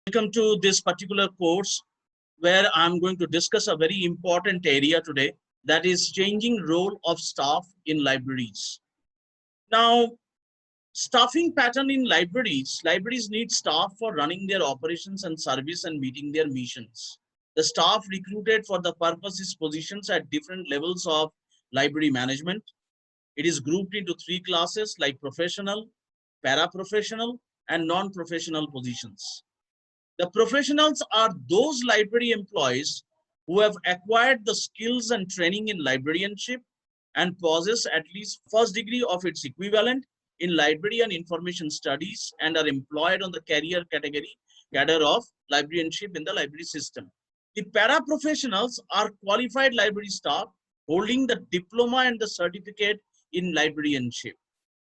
Welcome to this particular course where I'm going to discuss a very important area today, that is changing role of staff in libraries. Now, staffing pattern in libraries need staff for running their operations and service and meeting their missions. The staff recruited for the purposes positions at different levels of library management. It is grouped into three classes like professional, paraprofessional, and non-professional positions. The professionals are those library employees who have acquired the skills and training in librarianship and possess at least first degree of its equivalent in library and information studies and are employed on the career cadre of librarianship in the library system. The paraprofessionals are qualified library staff holding the diploma and the certificate in librarianship.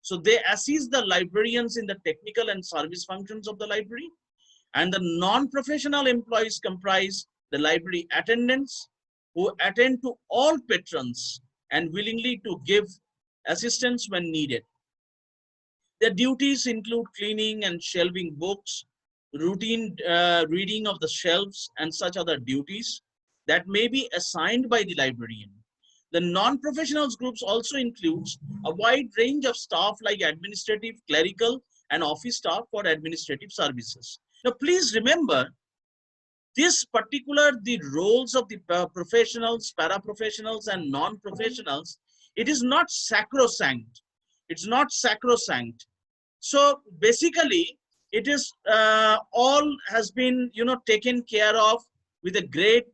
So they assist the librarians in the technical and service functions of the library. And the non-professional employees comprise the library attendants who attend to all patrons and willingly to give assistance when needed. Their duties include cleaning and shelving books, routine reading of the shelves, and such other duties that may be assigned by the librarian. The non-professionals groups also includes a wide range of staff like administrative, clerical, and office staff for administrative services. Now, please remember, the roles of the professionals, paraprofessionals, and non-professionals, it is not sacrosanct. It's not sacrosanct. So basically, it is all has been, taken care of with a great,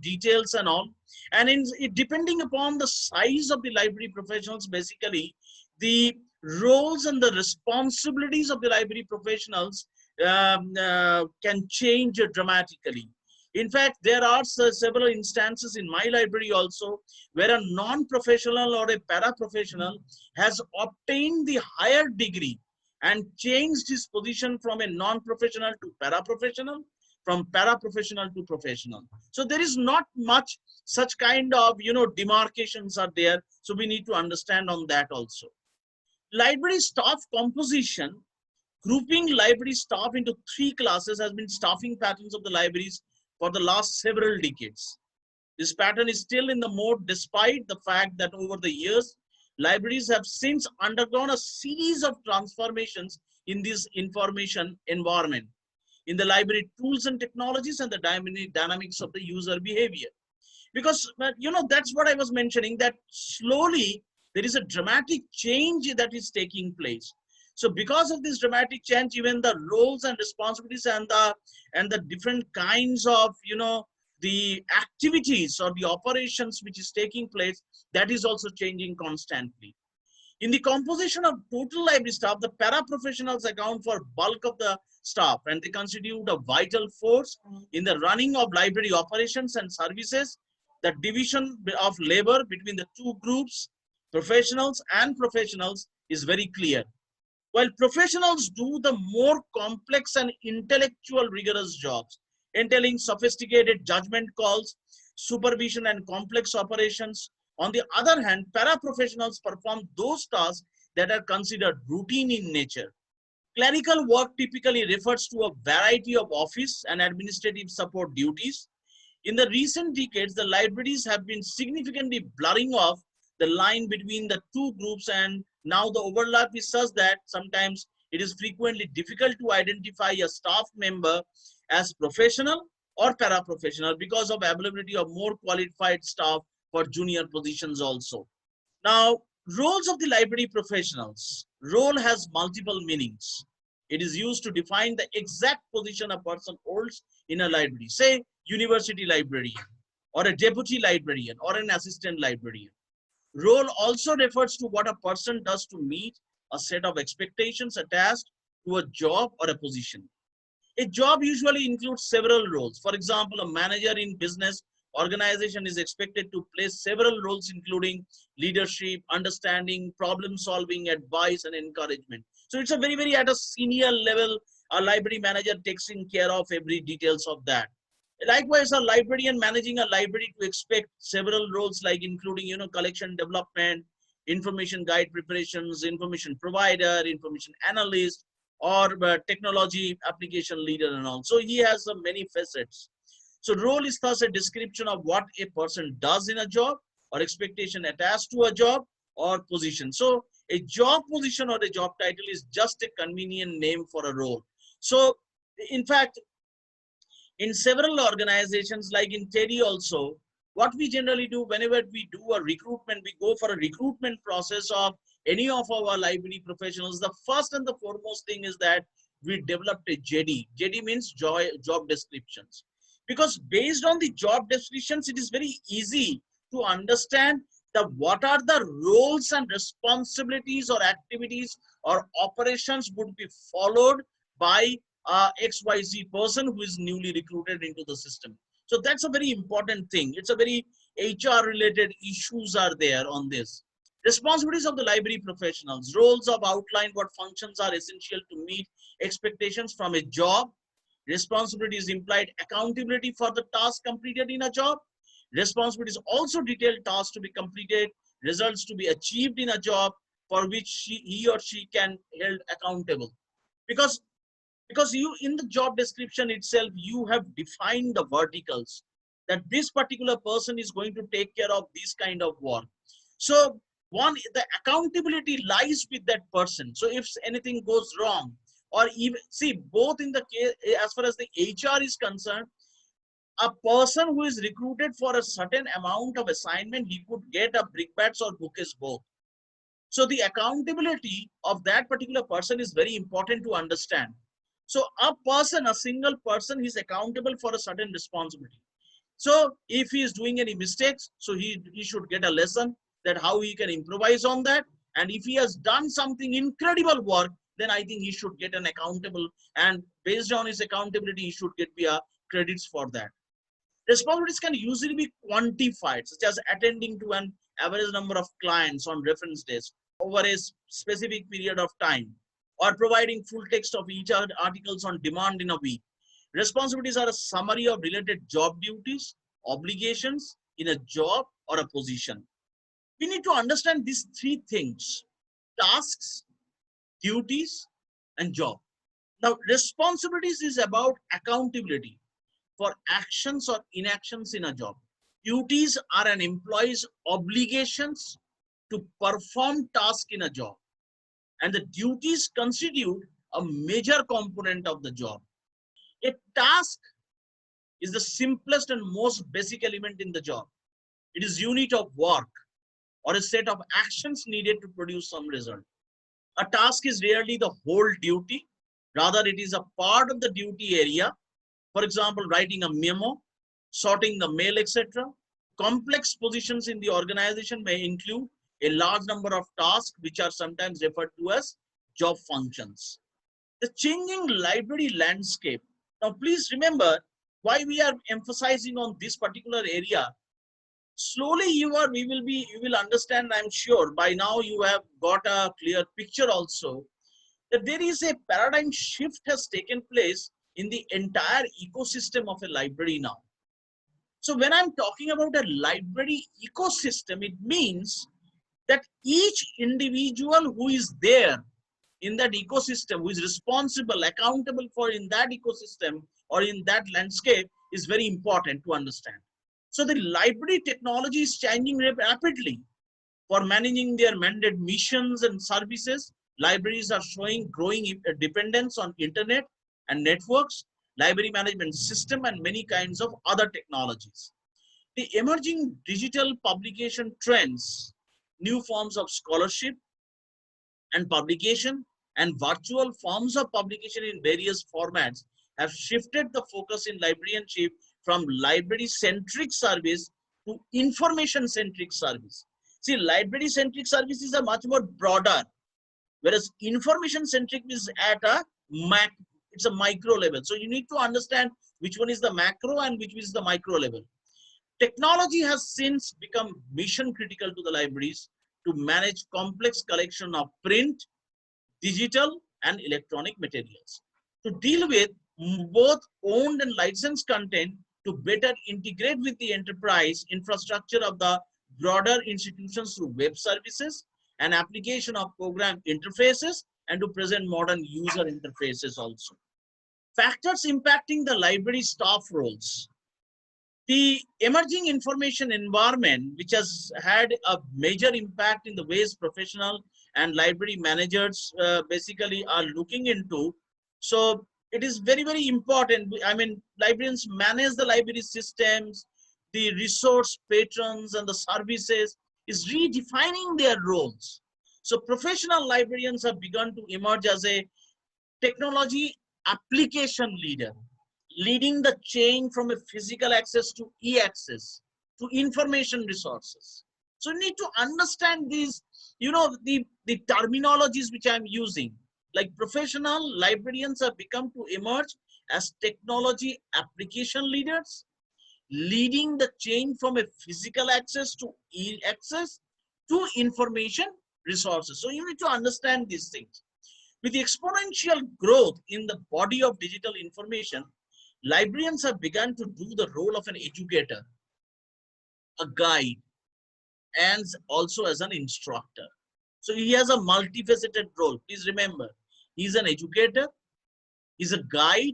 details and all. And depending upon the size of the library professionals, basically, the roles and the responsibilities of the library professionals can change dramatically. In fact, there are several instances in my library also where a non-professional or a paraprofessional has obtained the higher degree and changed his position from a non-professional to paraprofessional, from paraprofessional to professional. So there is not much such kind of, demarcations are there. So we need to understand on that also. Library staff composition. Grouping library staff into three classes has been staffing patterns of the libraries for the last several decades. This pattern is still in the mode despite the fact that over the years, libraries have since undergone a series of transformations in this information environment, in the library tools and technologies and the dynamics of the user behavior. Because, that's what I was mentioning, that slowly there is a dramatic change that is taking place. So because of this dramatic change, even the roles and responsibilities and the different kinds of, the activities or the operations which is taking place, that is also changing constantly. In the composition of total library staff, the paraprofessionals account for bulk of the staff and they constitute a vital force in the running of library operations and services. The division of labor between the two groups, professionals and professionals, is very clear. While professionals do the more complex and intellectual rigorous jobs, entailing sophisticated judgment calls, supervision and complex operations, on the other hand, paraprofessionals perform those tasks that are considered routine in nature. Clerical work typically refers to a variety of office and administrative support duties. In the recent decades, the libraries have been significantly blurring off the line between the two groups, and now the overlap is such that sometimes it is frequently difficult to identify a staff member as professional or paraprofessional because of availability of more qualified staff for junior positions also. Now, roles of the library professionals. Role has multiple meanings. It is used to define the exact position a person holds in a library, say university librarian or a deputy librarian or an assistant librarian. Role also refers to what a person does to meet a set of expectations attached to a job or a position. A job usually includes several roles. For example, a manager in business organization is expected to play several roles, including leadership, understanding, problem solving, advice, and encouragement. So it's a very, very at a senior level, a library manager takes in care of every details of that. Likewise, a librarian managing a library to expect several roles like including, collection development, information guide preparations, information provider, information analyst, or technology application leader and all. So he has many facets. So role is thus a description of what a person does in a job or expectation attached to a job or position. So a job position or a job title is just a convenient name for a role. So in fact, in several organizations like in Teddy also, what we generally do whenever we do a recruitment, we go for a recruitment process of any of our library professionals. The first and the foremost thing is that we developed a JD. JD means job descriptions. Because based on the job descriptions, it is very easy to understand what are the roles and responsibilities or activities or operations would be followed by XYZ person who is newly recruited into the system. So that's a very important thing. It's a very HR related issues are there on this. Responsibilities of the library professionals. Roles of outline what functions are essential to meet expectations from a job. Responsibilities implied accountability for the task completed in a job. Responsibilities also detailed tasks to be completed, results to be achieved in a job for which he or she can held accountable. Because you in the job description itself, you have defined the verticals that this particular person is going to take care of this kind of work. So one, the accountability lies with that person. So if anything goes wrong, or even see both in the case as far as the HR is concerned, a person who is recruited for a certain amount of assignment, he could get a brickbats or bouquets both. So the accountability of that particular person is very important to understand. So a single person is accountable for a certain responsibility. So if he is doing any mistakes, so he should get a lesson that how he can improvise on that. And if he has done something incredible work, then I think he should get an accountable, and based on his accountability, he should get credits for that. Responsibilities can usually be quantified, such as attending to an average number of clients on reference days over a specific period of time, or providing full text of each articles on demand in a week. Responsibilities are a summary of related job duties, obligations in a job or a position. We need to understand these three things: tasks, duties, and job. Now, responsibilities is about accountability for actions or inactions in a job. Duties are an employee's obligations to perform tasks in a job. And the duties constitute a major component of the job. A task is the simplest and most basic element in the job. It is unit of work or a set of actions needed to produce some result. A task is rarely the whole duty. Rather, it is a part of the duty area. For example, writing a memo, sorting the mail, etc. Complex positions in the organization may include a large number of tasks, which are sometimes referred to as job functions. The changing library landscape. Now, please remember why we are emphasizing on this particular area. Slowly you will understand, I'm sure by now you have got a clear picture also, that there is a paradigm shift has taken place in the entire ecosystem of a library now. So when I'm talking about a library ecosystem, it means that each individual who is there in that ecosystem, who is responsible, accountable for in that ecosystem or in that landscape, is very important to understand. So the library technology is changing rapidly. For managing their mandated missions and services, libraries are showing growing dependence on internet and networks, library management system, and many kinds of other technologies. The emerging digital publication trends, new forms of scholarship and publication, and virtual forms of publication in various formats have shifted the focus in librarianship from library-centric service to information-centric service. See, library-centric services are much more broader, whereas information-centric is at a it's a micro level. So you need to understand which one is the macro and which is the micro level. Technology has since become mission critical to the libraries to manage complex collection of print, digital, and electronic materials. To deal with both owned and licensed content, to better integrate with the enterprise infrastructure of the broader institutions through web services and application of program interfaces and to present modern user interfaces also. Factors impacting the library staff roles. The emerging information environment, which has had a major impact in the ways professional and library managers basically are looking into. So it is very, very important. I mean, librarians manage the library systems, the resource patrons and the services is redefining their roles. So professional librarians have begun to emerge as a technology application leader, leading the chain from a physical access to e-access to information resources. So you need to understand these, the terminologies which I'm using. Like professional librarians have become to emerge as technology application leaders, leading the chain from a physical access to e-access to information resources. So you need to understand these things. With the exponential growth in the body of digital information, librarians have begun to do the role of an educator, a guide, and also as an instructor. So he has a multifaceted role. Please remember, he's an educator, he's a guide,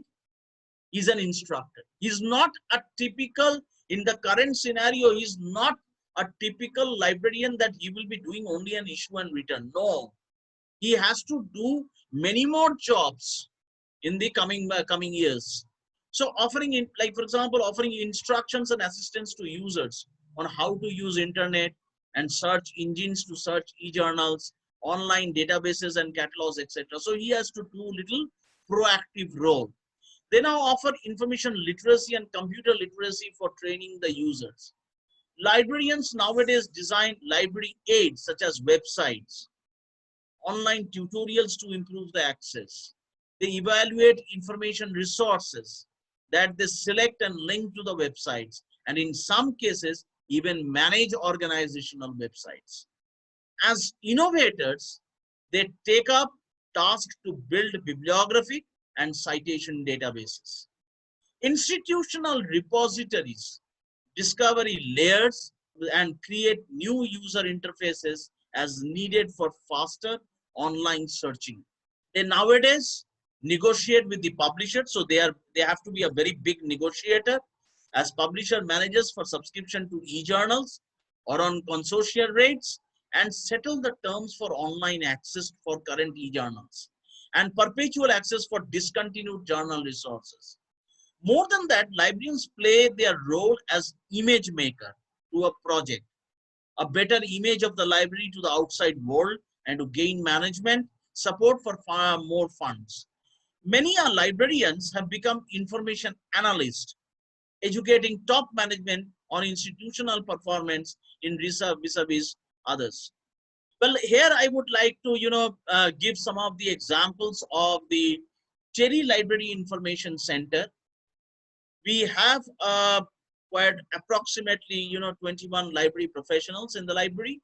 he's an instructor. He's not a typical, in the current scenario, he's not a typical librarian that he will be doing only an issue and return. No, he has to do many more jobs in the coming years. So offering, like for example, offering instructions and assistance to users on how to use internet and search engines to search e-journals, online databases and catalogs, etc. So he has to do little proactive role. They now offer information literacy and computer literacy for training the users. Librarians nowadays design library aids such as websites, online tutorials to improve the access. They evaluate information resources that they select and link to the websites, and in some cases, even manage organizational websites. As innovators, they take up tasks to build bibliography and citation databases. Institutional repositories, discovery layers, and create new user interfaces as needed for faster online searching. They nowadays negotiate with the publisher, so they have to be a very big negotiator as publisher managers for subscription to e-journals or on consortia rates, and settle the terms for online access for current e-journals and perpetual access for discontinued journal resources. More than that, librarians play their role as image maker to a project, a better image of the library to the outside world, and to gain management support for far more funds. Many librarians have become information analysts, educating top management on institutional performance in vis-a-vis others. Well, here I would like to, give some of the examples of the Cherry Library Information Center. We have quite approximately, 21 library professionals in the library,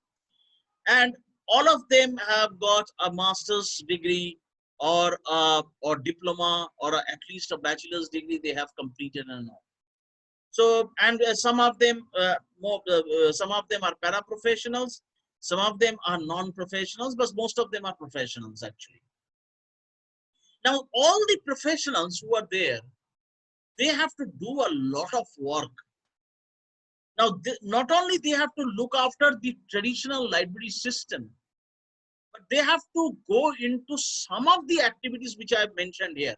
and all of them have got a master's degree or diploma or at least a bachelor's degree they have completed and all. So, and some of them are paraprofessionals, some of them are non-professionals, but most of them are professionals actually. Now, all the professionals who are there, they have to do a lot of work. Now, not only they have to look after the traditional library system, but they have to go into some of the activities which I have mentioned here.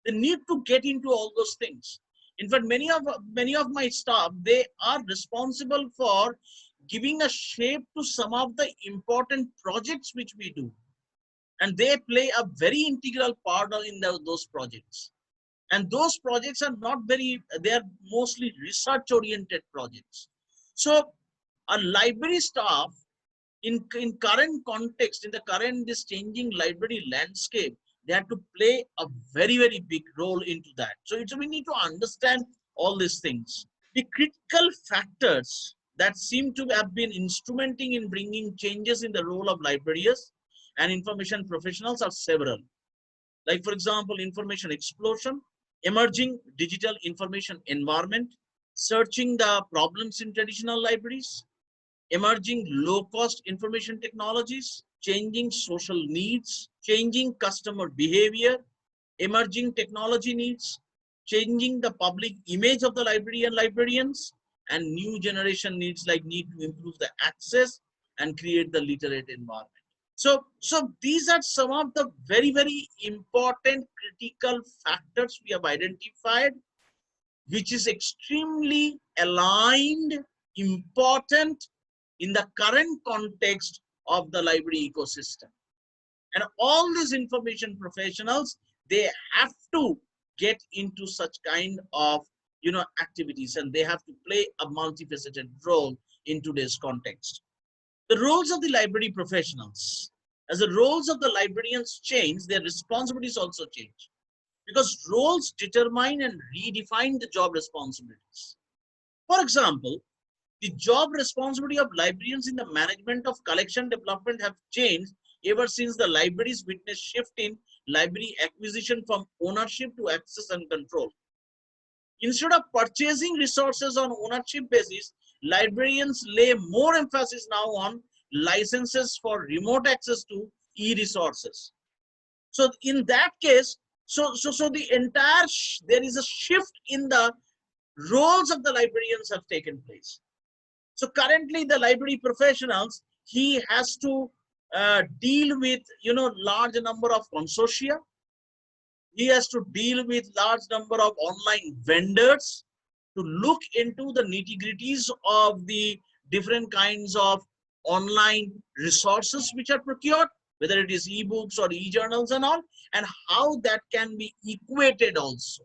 They need to get into all those things. In fact, many of my staff, they are responsible for giving a shape to some of the important projects which we do. And they play a very integral part in those projects. And those projects are not very, they are mostly research oriented projects. So a library staff in current context, in the current this changing library landscape, they have to play a very, very big role into that. So we need to understand all these things. The critical factors that seem to have been instrumenting in bringing changes in the role of librarians and information professionals are several. Like for example, information explosion, emerging digital information environment, searching the problems in traditional libraries, emerging low-cost information technologies, changing social needs, changing customer behavior, emerging technology needs, changing the public image of the library and librarians, and new generation needs like need to improve the access and create the literate environment. So these are some of the very, very important critical factors we have identified, which is extremely aligned, important in the current context of the library ecosystem. And all these information professionals, they have to get into such kind of activities, and they have to play a multifaceted role in today's context. The roles of the library professionals, as the roles of the librarians change, their responsibilities also change, because roles determine and redefine the job responsibilities. For example, the job responsibility of librarians in the management of collection development have changed ever since the libraries witnessed shift in library acquisition from ownership to access and control. Instead of purchasing resources on ownership basis, librarians lay more emphasis now on licenses for remote access to e-resources. So in that case, so the entire there is a shift in the roles of the librarians have taken place. So currently the library professionals, he has to deal with large number of consortia. He has to deal with large number of online vendors to look into the nitty-gritties of the different kinds of online resources which are procured, whether it is ebooks or e-journals and all, and how that can be equated also.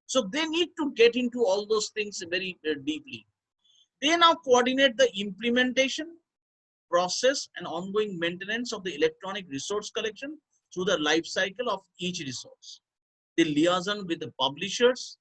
So they need to get into all those things very deeply. They now coordinate the implementation, process, and ongoing maintenance of the electronic resource collection through the life cycle of each resource. They liaison with the publishers,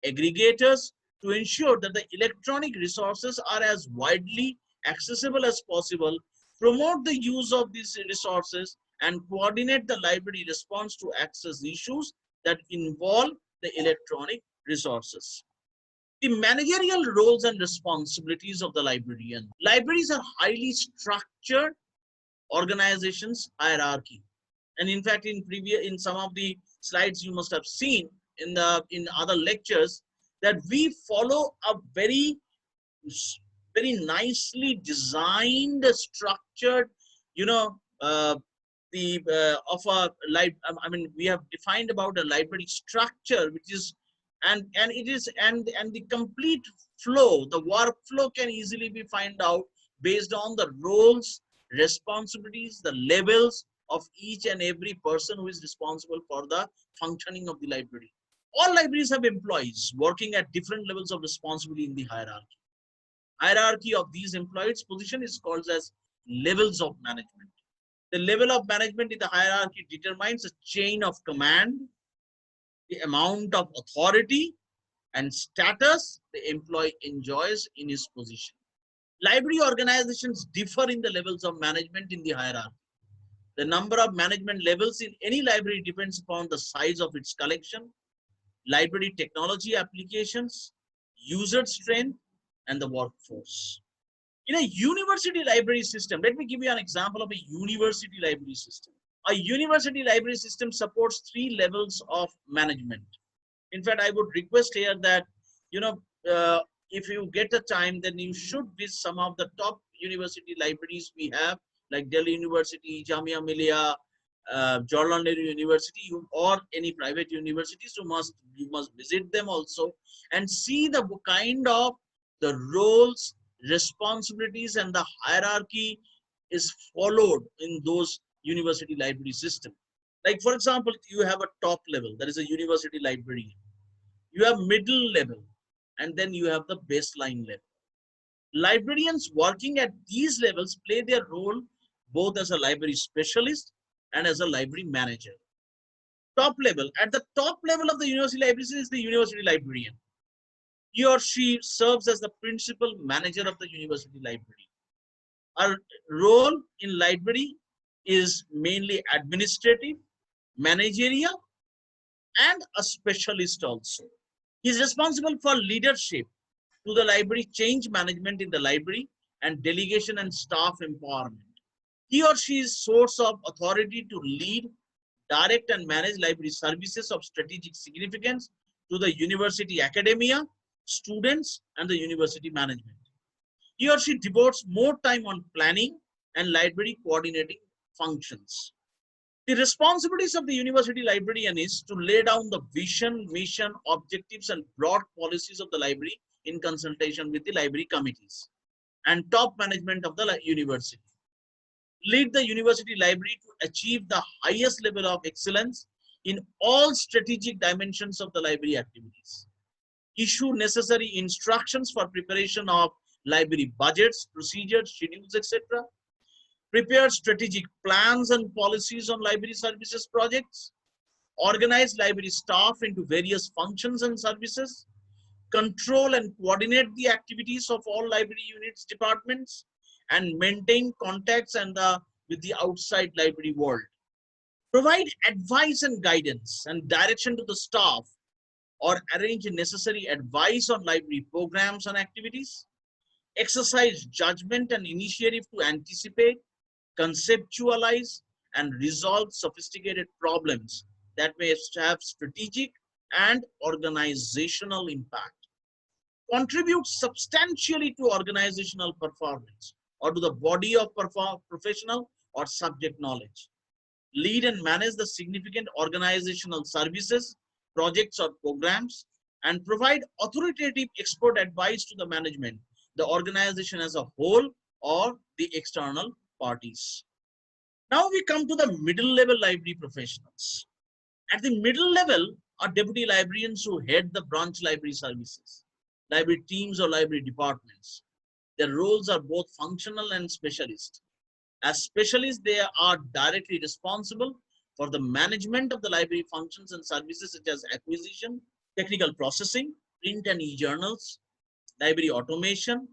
aggregators to ensure that the electronic resources are as widely accessible as possible, promote the use of these resources, and coordinate the library response to access issues that involve the electronic resources. The managerial roles and responsibilities of the librarian. Libraries are highly structured organizations hierarchy. And in fact, in some of the slides you must have seen in other lectures, that we follow a very nicely designed, structured, we have defined about a library structure, which is and the complete flow, the workflow can easily be found out based on the roles, responsibilities, the levels of each and every person who is responsible for the functioning of the library. All libraries have employees working at different levels of responsibility in the hierarchy. Hierarchy of these employees' position is called as levels of management. The level of management in the hierarchy determines a chain of command, the amount of authority and status the employee enjoys in his position. Library organizations differ in the levels of management in the hierarchy. The number of management levels in any library depends upon the size of its collection, library technology applications, user strength, and the workforce. In a university library system, let me give you an example of a university library system. A university library system supports 3 levels of management. In fact, I would request here that, if you get a time, then you should visit some of the top university libraries we have, like Delhi University, Jamia Millia, Jawaharlal Nehru University, or any private universities. You must visit them also and see the kind of the roles, responsibilities, and the hierarchy is followed in those university library system. Like, for example, you have a top level, that is a university librarian. You have middle level, and then you have the baseline level. Librarians working at these levels play their role both as a library specialist and as a library manager. Top level, at the top level of the university library is the university librarian. He or she serves as the principal manager of the university library. Our role in library is mainly administrative, managerial, and a specialist also. He is responsible for leadership to the library, change management in the library, and delegation and staff empowerment. He or she is source of authority to lead, direct and manage library services of strategic significance to the university academia, students and the university management. He or she devotes more time on planning and library coordinating functions. The responsibilities of the university librarian is to lay down the vision, mission, objectives, and broad policies of the library in consultation with the library committees and top management of the university. Lead the university library to achieve the highest level of excellence in all strategic dimensions of the library activities. Issue necessary instructions for preparation of library budgets, procedures, schedules, etc. Prepare strategic plans and policies on library services projects. Organize library staff into various functions and services. Control and coordinate the activities of all library units, departments, and maintain contacts with the outside library world. Provide advice and guidance and direction to the staff or arrange necessary advice on library programs and activities. Exercise judgment and initiative to anticipate, conceptualize, and resolve sophisticated problems that may have strategic and organizational impact. Contribute substantially to organizational performance or to the body of professional or subject knowledge. Lead and manage the significant organizational services, projects or programs, and provide authoritative expert advice to the management, the organization as a whole, or the external parties. Now we come to the middle level library professionals. At the middle level are deputy librarians who head the branch library services, library teams or library departments. Their roles are both functional and specialist. As specialists, they are directly responsible for the management of the library functions and services such as acquisition, technical processing, print and e-journals, library automation,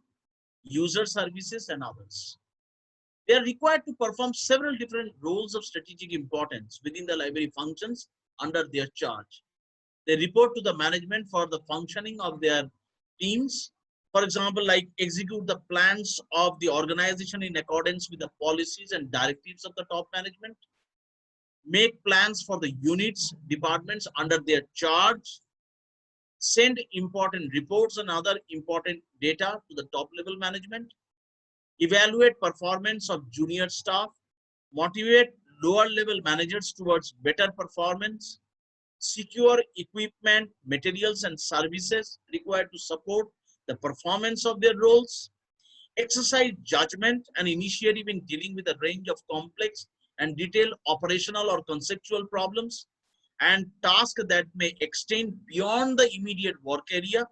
user services, and others. They are required to perform several different roles of strategic importance within the library functions under their charge. They report to the management for the functioning of their teams. For example, like execute the plans of the organization in accordance with the policies and directives of the top management, make plans for the units, departments under their charge, send important reports and other important data to the top level management, evaluate performance of junior staff, motivate lower level managers towards better performance, secure equipment, materials and services required to support the performance of their roles, exercise judgment and initiative in dealing with a range of complex and detailed operational or conceptual problems and tasks that may extend beyond the immediate work area,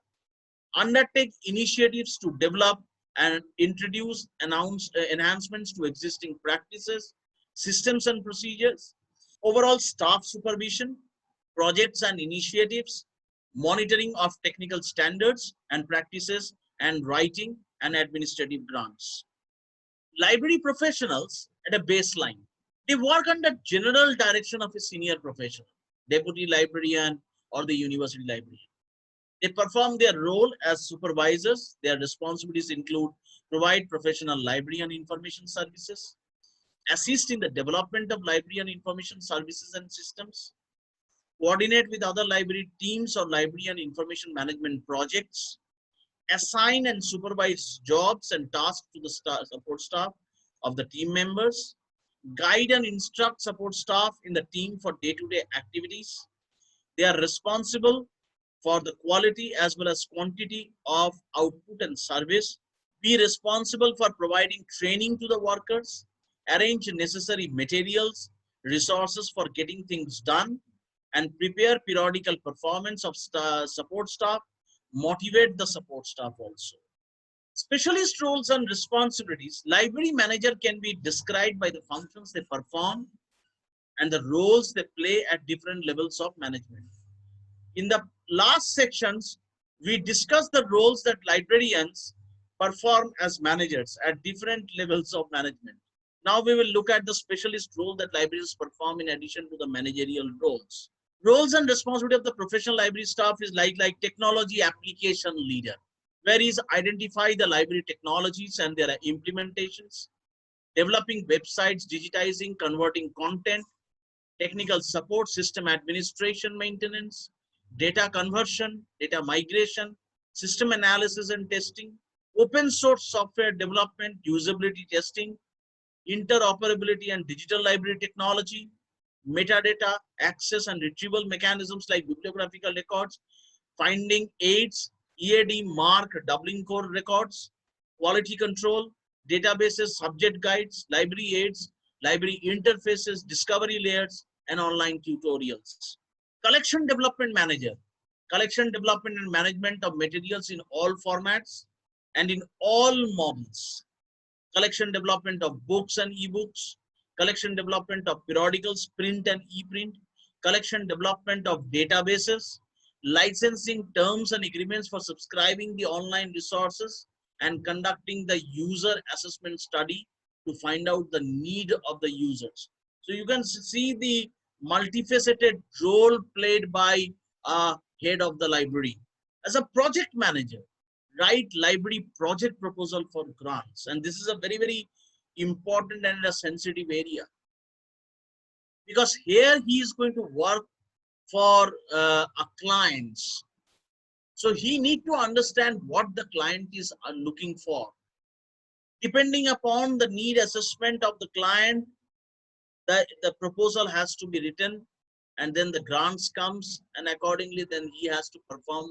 undertake initiatives to develop and introduce enhancements to existing practices, systems and procedures, overall staff supervision, projects and initiatives, monitoring of technical standards and practices, and writing and administrative grants. Library professionals at a baseline, they work under general direction of a senior professional, deputy librarian or the university librarian. They perform their role as supervisors. Their responsibilities include provide professional library and information services, assist in the development of library and information services and systems, coordinate with other library teams or library and information management projects, assign and supervise jobs and tasks to the support staff of the team members, guide and instruct support staff in the team for day-to-day activities. They are responsible for the quality as well as quantity of output and service, be responsible for providing training to the workers, arrange necessary materials, resources for getting things done, and prepare periodical performance of support staff, motivate the support staff also. Specialist roles and responsibilities. Library manager can be described by the functions they perform and the roles they play at different levels of management. In the last sections, we discussed the roles that librarians perform as managers at different levels of management. Now we will look at the specialist role that librarians perform in addition to the managerial roles. Roles and responsibility of the professional library staff is like technology application leader, where is identify the library technologies and their implementations, developing websites, digitizing, converting content, technical support, system administration, maintenance, data conversion, data migration, system analysis and testing, open source software development, usability testing, interoperability and digital library technology, metadata, access and retrieval mechanisms like bibliographical records, finding aids, EAD, mark, doubling core records, quality control, databases, subject guides, library aids, library interfaces, discovery layers, and online tutorials. Collection development manager, collection development and management of materials in all formats and in all models. Collection development of books and ebooks, collection development of periodicals, print and e-print, collection development of databases, licensing terms and agreements for subscribing the online resources, and conducting the user assessment study to find out the need of the users. So you can see the multifaceted role played by a head of the library. As a project manager, write library project proposal for grants. And this is a very, very important and a sensitive area, because here he is going to work for a clients. So he need to understand what the client is looking for. Depending upon the need assessment of the client, the proposal has to be written, and then the grants comes, and accordingly then he has to perform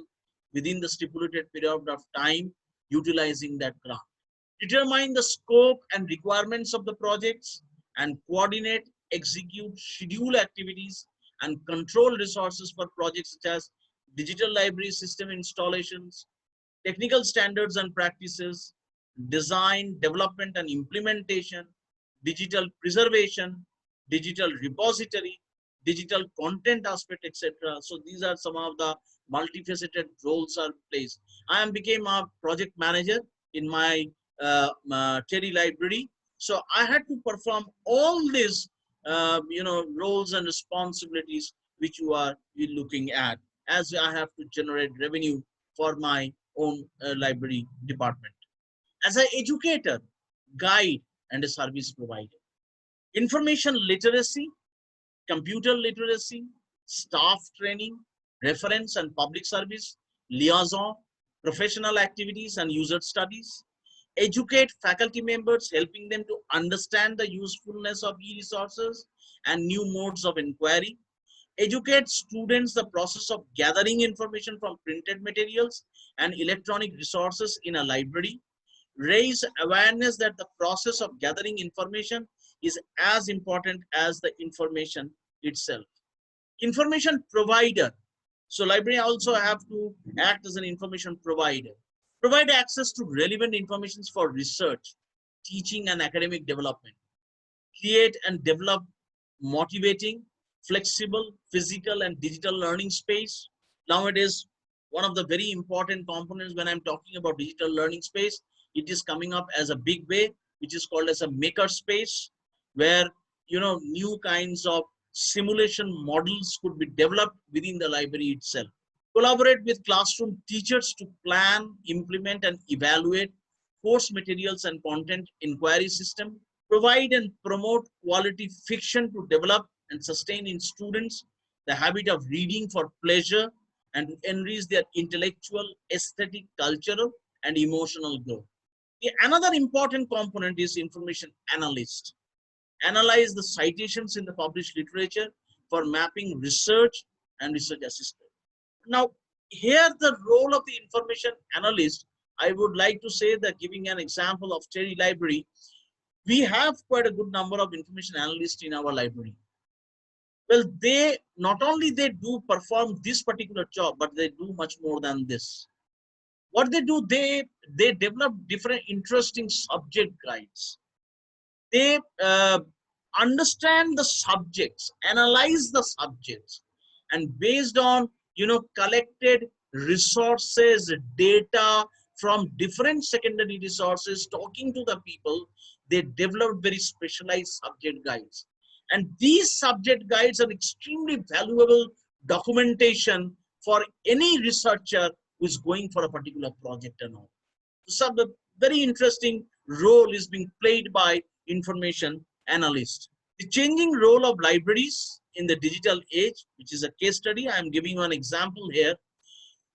within the stipulated period of time utilizing that grant. Determine the scope and requirements of the projects and coordinate, execute, schedule activities and control resources for projects such as digital library system installations, technical standards and practices, design, development and implementation, digital preservation, digital repository, digital content aspect, etc. So these are some of the multifaceted roles are placed. I became a project manager in my Terry library. So I had to perform all these roles and responsibilities which you are looking at, as I have to generate revenue for my own library department. As an educator, guide, and a service provider. Information literacy, computer literacy, staff training, reference and public service, liaison, professional activities and user studies. Educate faculty members, helping them to understand the usefulness of e-resources and new modes of inquiry. Educate students the process of gathering information from printed materials and electronic resources in a library. Raise awareness that the process of gathering information is as important as the information itself. Information provider. So library also have to act as an information provider. Provide access to relevant information for research, teaching and academic development. Create and develop motivating, flexible, physical and digital learning space. Nowadays, one of the very important components when I'm talking about digital learning space, it is coming up as a big way, which is called as a maker space, where new kinds of simulation models could be developed within the library itself. Collaborate with classroom teachers to plan, implement and evaluate course materials and content inquiry system. Provide and promote quality fiction to develop and sustain in students the habit of reading for pleasure and to enrich their intellectual, aesthetic, cultural and emotional growth. Another important component is information analyst. Analyze the citations in the published literature for mapping research and research assistant. Now, here the role of the information analyst, I would like to say that, giving an example of Terry Library, we have quite a good number of information analysts in our library. Well, they not only they do perform this particular job, but they do much more than this. What they do, they develop different interesting subject guides. They understand the subjects, analyze the subjects, and based on collected resources, data from different secondary resources, talking to the people, they develop very specialized subject guides. And these subject guides are extremely valuable documentation for any researcher who is going for a particular project and all. So the very interesting role is being played by information analyst. The changing role of libraries in the digital age, which is a case study. I am giving you an example here.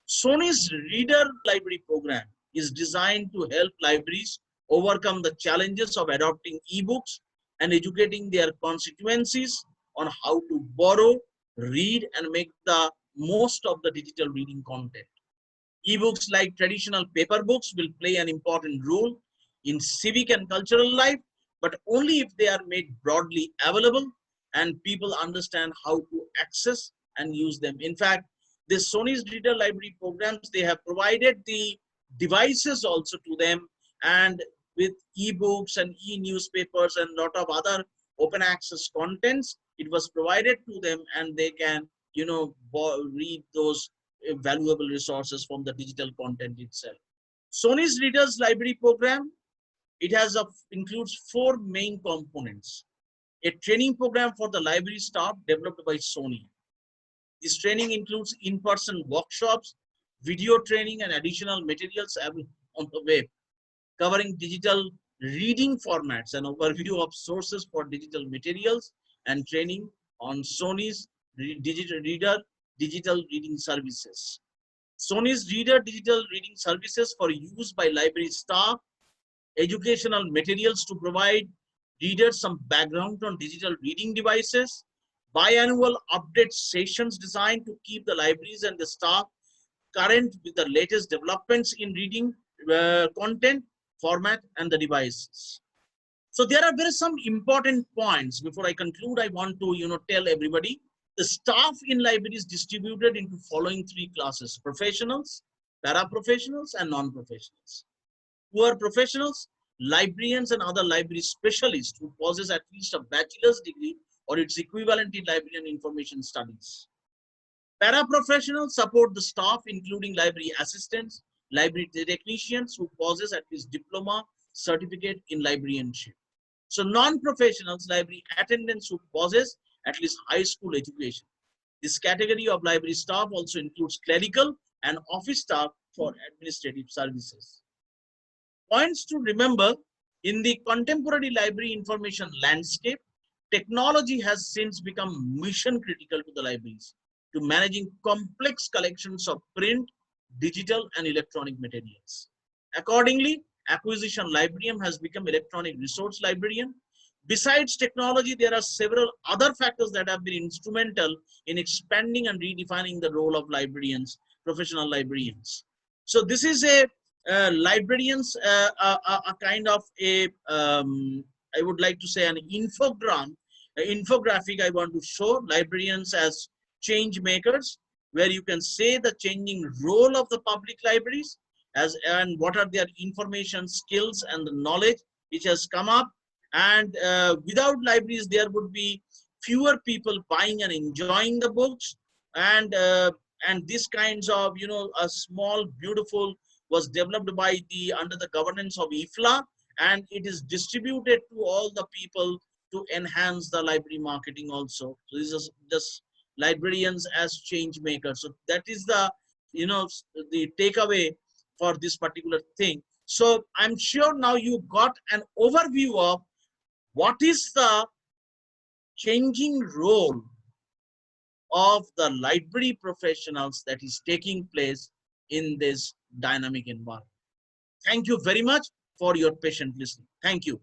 Sony's Reader Library program is designed to help libraries overcome the challenges of adopting ebooks and educating their constituencies on how to borrow, read, and make the most of the digital reading content. Ebooks, like traditional paper books, will play an important role in civic and cultural life, but only if they are made broadly available and people understand how to access and use them. In fact, this Sony's Reader Library programs, they have provided the devices also to them, and with ebooks and e-newspapers and lot of other open access contents, it was provided to them, and they can, read those valuable resources from the digital content itself. Sony's Readers Library program, it includes 4 main components. A training program for the library staff developed by Sony. This training includes in-person workshops, video training, and additional materials on the web, covering digital reading formats and overview of sources for digital materials and training on Sony's digital reading services. Sony's Reader digital reading services for use by library staff, educational materials to provide readers some background on digital reading devices, biannual update sessions designed to keep the libraries and the staff current with the latest developments in reading content, format, and the devices. So there are some important points. Before I conclude, I want to tell everybody the staff in libraries distributed into following 3 classes: professionals, paraprofessionals, and non-professionals. Who are professionals? Librarians and other library specialists who possess at least a bachelor's degree or its equivalent in library and information studies. Paraprofessionals support the staff, including library assistants, library technicians who possess at least diploma certificate in librarianship. So non-professionals, library attendants who possess at least high school education. This category of library staff also includes clerical and office staff for administrative services. Points to remember: in the contemporary library information landscape, technology has since become mission critical to the libraries to managing complex collections of print, digital, and electronic materials. Accordingly, acquisition librarian has become electronic resource librarian. Besides technology, there are several other factors that have been instrumental in expanding and redefining the role of librarians, professional librarians. So this is a librarians, a kind of a, I would like to say, an infographic I want to show librarians as change makers, where you can say the changing role of the public libraries and what are their information skills and the knowledge which has come up. And without libraries, there would be fewer people buying and enjoying the books. And these kinds of, a small, beautiful was developed by under the governance of IFLA, and it is distributed to all the people to enhance the library marketing also. So this is just librarians as change makers. So that is the, the takeaway for this particular thing. So I'm sure now you got an overview of what is the changing role of the library professionals that is taking place in this dynamic environment. Thank you very much for your patient listening. Thank you.